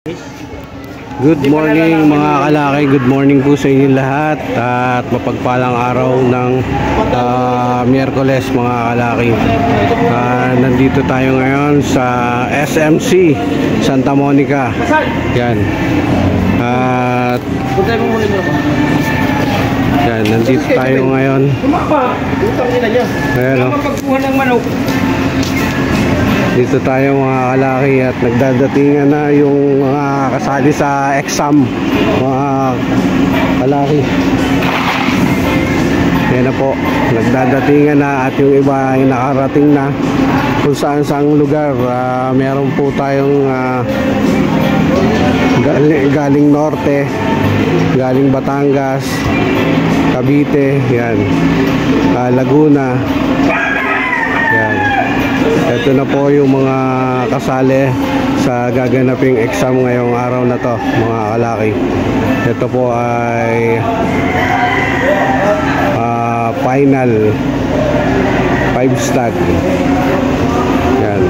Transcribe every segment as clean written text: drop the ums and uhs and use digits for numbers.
Good morning mga kalaki, good morning po sa inyo lahat at mapagpalang araw ng Miyerkules mga kalaki. Nandito tayo ngayon sa SMC Santa Monica. Yan. At yan, nandito tayo ngayon. Ayan, oh. Dito tayo mga kalaki at nagdadatingan na yung mga kasali sa exam mga kalaki. Yan na po, nagdadatingan na at yung iba ay nakarating na kung saan saang lugar. Meron po tayong galing Norte, galing Batangas, Cavite, yan, Laguna. Yan. Ito na po yung mga kasali sa gaganaping exam ngayong araw na to mga kalaki. Ito po ay final 5 stag. Yan.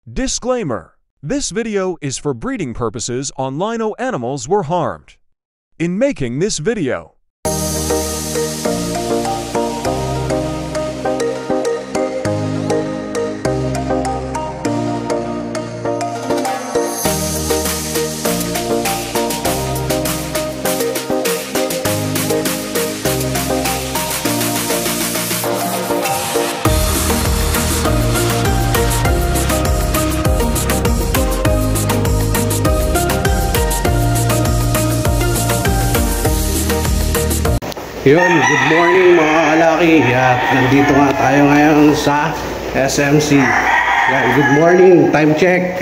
Disclaimer: this video is for breeding purposes on lino animals were harmed. In making this video, yun, good morning mga kalaki. At nandito nga tayo ngayon sa SMC. Yan, good morning, time check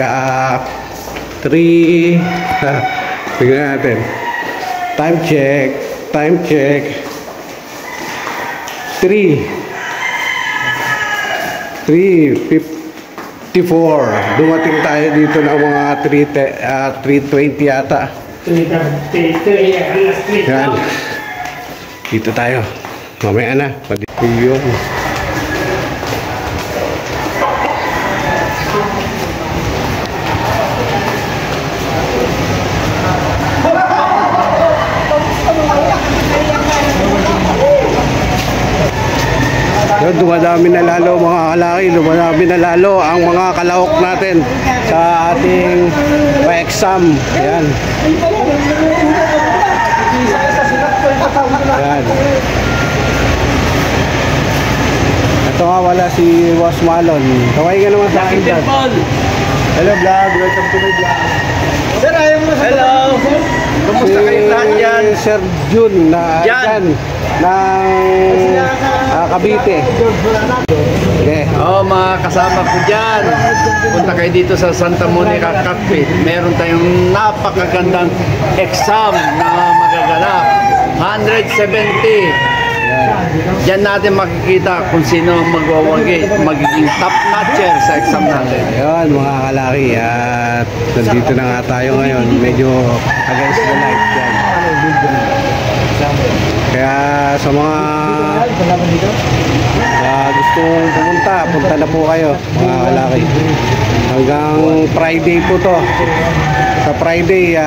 3 tignan natin, time check 3:54. Dumating tayo dito ng mga 3:20 yata. Yan, dito tayo. Mamaya na. Yun. Dumadami na lalo mga kalaki. Dumadami na lalo ang mga kalahok natin sa ating pa-exam. Yan. Yan. Ito nga, wala si Boss Malon. Kaway ka naman sa akin dyan. Hello vlog, welcome to my vlog. Sir, ayaw mo na sa hello. Kumusta kayo lahat dyan? Sir Jun na dyan ng Cavite. Okay. Mga kasama ko dyan, punta kayo dito sa Santa Monica Cockpit. Meron tayong napakagandang exam na magaganap. 170. Diyan natin makikita kung sino magiging top notcher sa exam natin. Ayun mga kalaki, at nandito na nga tayo ngayon. Medyo against the light dyan. Kaya sa mga gustong punta na po kayo mga kalaki. Hanggang Friday po to. Sa Friday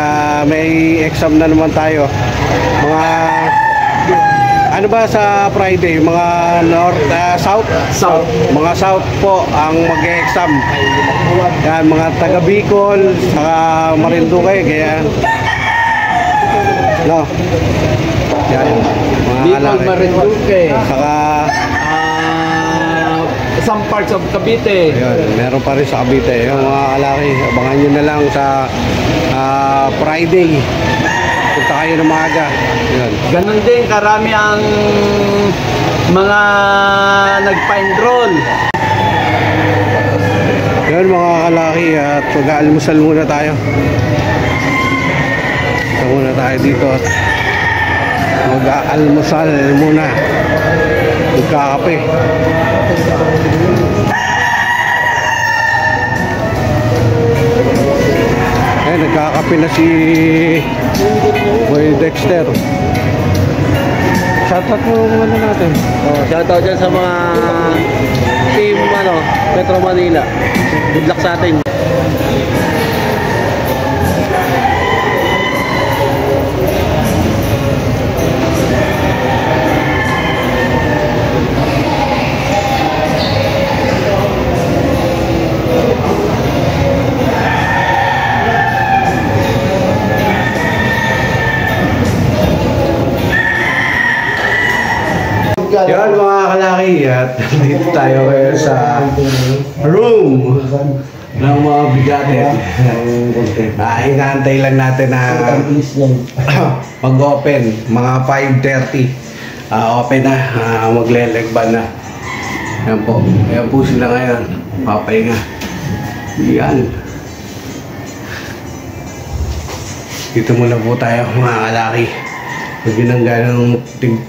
may exam na naman tayo. Mga ano ba sa Friday? Mga North, South? Mga South po ang mag-exam. Yan, mga taga Bicol, saka Marinduque, kaya no. Yan, mga Bicol, Marinduque, saka some parts of Cavite. Ayun, meron pa rin sa Cavite. Yung mga kalaki, abangan nyo na lang sa Friday. Punta kayo ng maaga. Yun. Ganon din, karami ang mga nagpa-enroll. Yun mga kalaki, at mag-aalmusal muna tayo. Ito muna tayo dito at mag-aalmusal muna. Magkakape. Nagkakape na si Boy Dexter. Shoutout mo muna natin. Shoutout dyan sa mga team Metro Manila. Good luck sa atin. Yan mga kalaki, at dito tayo ngayon sa room ng mga bigatin. Inaantay lang natin na mag-open, mga 5:30. Open na, maglelegban na. Yan po, ayan po sila ngayon, papahinga. Yan. Dito muna po tayo mga kalaki. Huwag yun ang ganong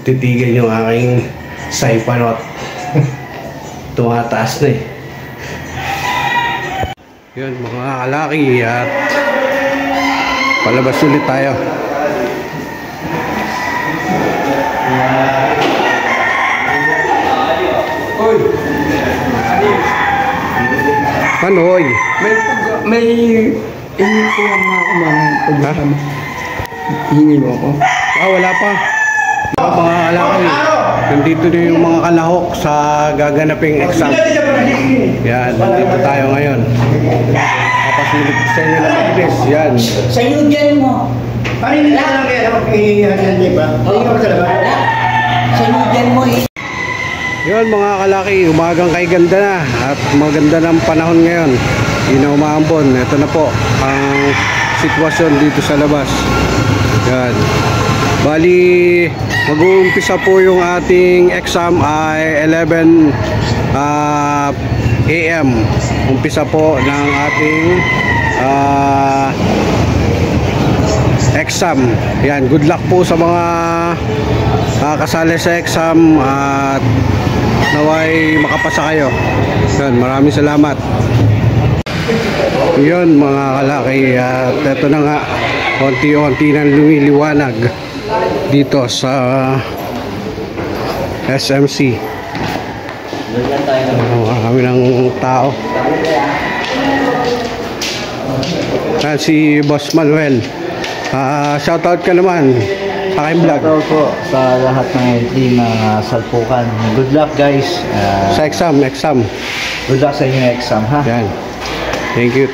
titigan yung aking saipanot. Tumataas na eh. Yun mga kalaki, at palabas ulit tayo. Oy! Ano oy? May hingi po ang mga kumamang hingi mo ako. Wala pa. Mga kalaki, nandito na yung mga kalahok sa gaganaping exam. Yan, nandito tayo ngayon. Papasulit sa inyo ng mabilis. Yan. Sa Eugene mo. Paano hindi lang kaya makihingihan di ba? Hindi ka ba sa labas? Sa Eugene mo. Yun mga kalaki, umagang kay ganda na. At maganda ng panahon ngayon. Hindi na umaambon. Ito na po ang sitwasyon dito sa labas. Yan. Bali, mag-uumpisa po yung ating exam ay 11 AM. Umpisa po ng ating exam. Yan, good luck po sa mga kasali sa exam at naway makapasa kayo. Yan, maraming salamat. Yun mga kalaki, at ito na nga, konti-konti nang lumiliwanag dito sa SMC. Marami ng tao. Si Boss Manuel, shoutout ka naman sa aking vlog. Shoutout po sa lahat ng team ng Salpukan. Good luck guys. Sa exam. Good luck sa inyong exam ha. Yan. Thank you.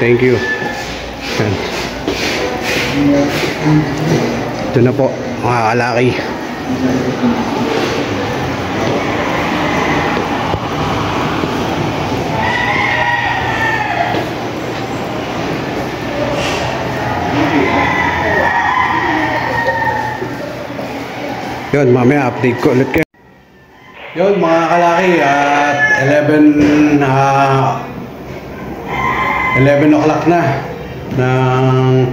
Yan. Ito na po mga kalaki. Yun, mamaya update ko ulit kayo. Yun mga kalaki, at 11 o'clock na ng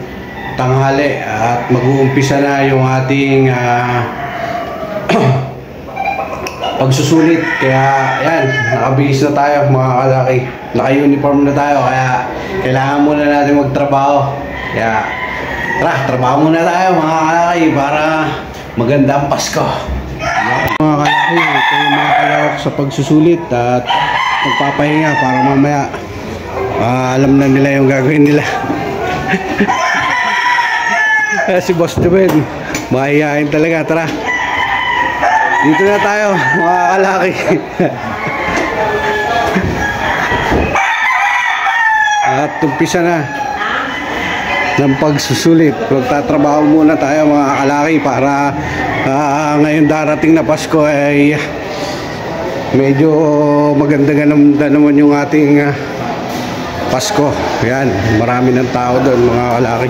tanghali, at mag-uumpisa na yung ating pagsusulit. Kaya yan, nakabihis na tayo mga kalaki, naka-uniform na tayo, kaya kailangan muna natin magtrabaho. Kaya tara, trabaho muna tayo mga kalaki para maganda ang Pasko. Mga kalaki, ito yung mga kalahok sa pagsusulit at magpapahinga para mamaya alam na nila yung gagawin nila. Si Boss Juben, mahihain talaga. Tara, dito na tayo mga kalaki. At umpisa na ng pagsusulit. Magtatrabaho muna tayo mga kalaki para ngayon darating na Pasko ay medyo maganda naman yung ating Pasko. Yan, marami ng tao doon mga kalaki.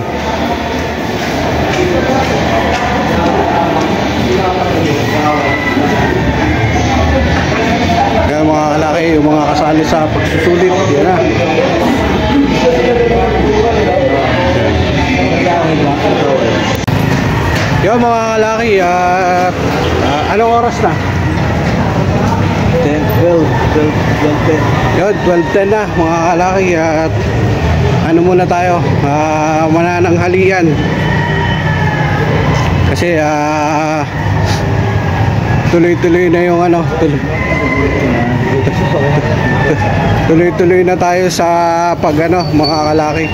Yan mga kalaki, yung mga kasali sa pagsusulit. Yan na. Yan mga kalaki, anong oras na? 12:10. Yun, 12:10 na mga kalaki, at ano muna tayo, manananghalian. Kasi tuloy-tuloy na yung Tuloy-tuloy na tayo sa mga kalaki.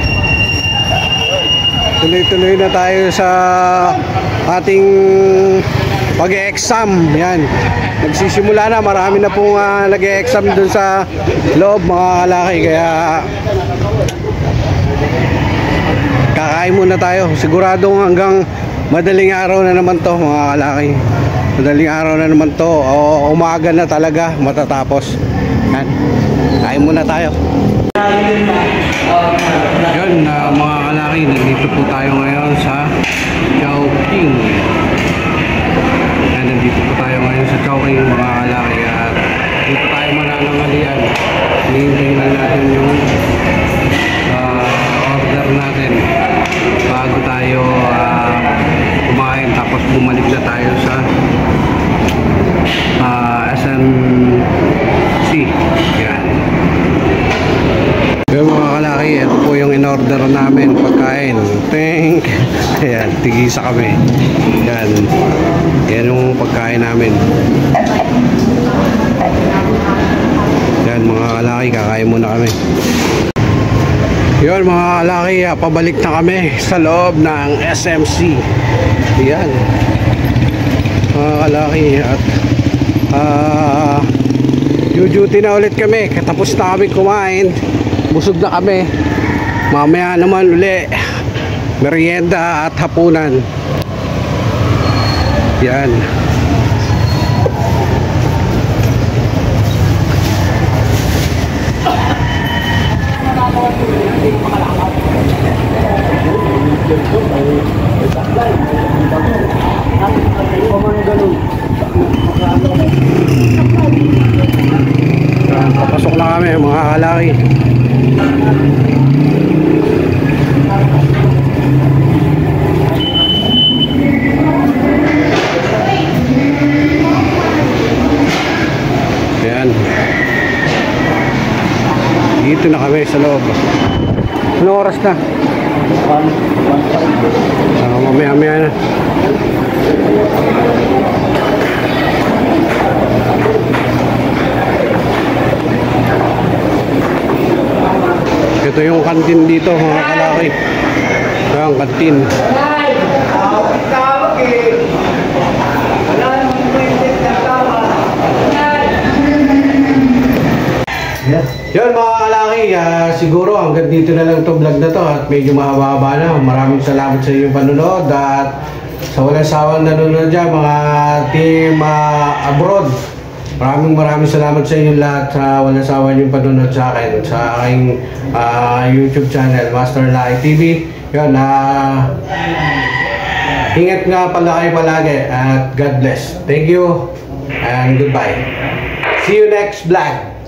Tuloy-tuloy na tayo sa ating pag-e-exam. Yan. Nagsisimula na. Marami na pong nag-e-exam dun sa loob, mga kalaki. Kaya kakain muna tayo. Siguradong hanggang madaling araw na naman to, mga kalaki. Madaling araw na naman to. O umaga na talaga matatapos. Yan. Kain muna tayo. Yun, mga kalaki, nandito po tayo ngayon sa Chowking. Yan, nandito po tayo ngayon sa Chowking, mga kalaki. At dito tayo mananangalian. Hinihintay na natin yung order natin bago tayo kumain. Tapos bumalik na tayo sa SMC. Yan. Yung mga kalaki, ito po yung in-order namin pagkain. Ayan, tigisa kami. Yan. Yan yung pagkain namin. Yan mga kalaki, kakain muna kami. Yun mga kalaki, pabalik na kami sa loob ng SMC. Yan mga kalaki, at duty na ulit kami. Tapos na kami kumain, busog na kami. Mamaya naman uli merienda at hapunan. Yan. Papasok na kami mga kalaki. Ayan. Dito na kami sa loob. Anong oras na? Mamaya na. Ito yung kantin dito mga kalaki. Ang kantin. Yun mga kalaki, siguro hanggang dito na lang itong vlog na to at medyo mahaba na. Maraming salamat sa inyong panonood at sa walang sawang nanonood dyan mga team abroad. Maraming salamat sa inyong lahat sa walang sawa niyong panonood sa akin sa aking YouTube channel, Master Lai TV. Yun, ingat nga pala kayo palagi at God bless. Thank you and goodbye. See you next vlog.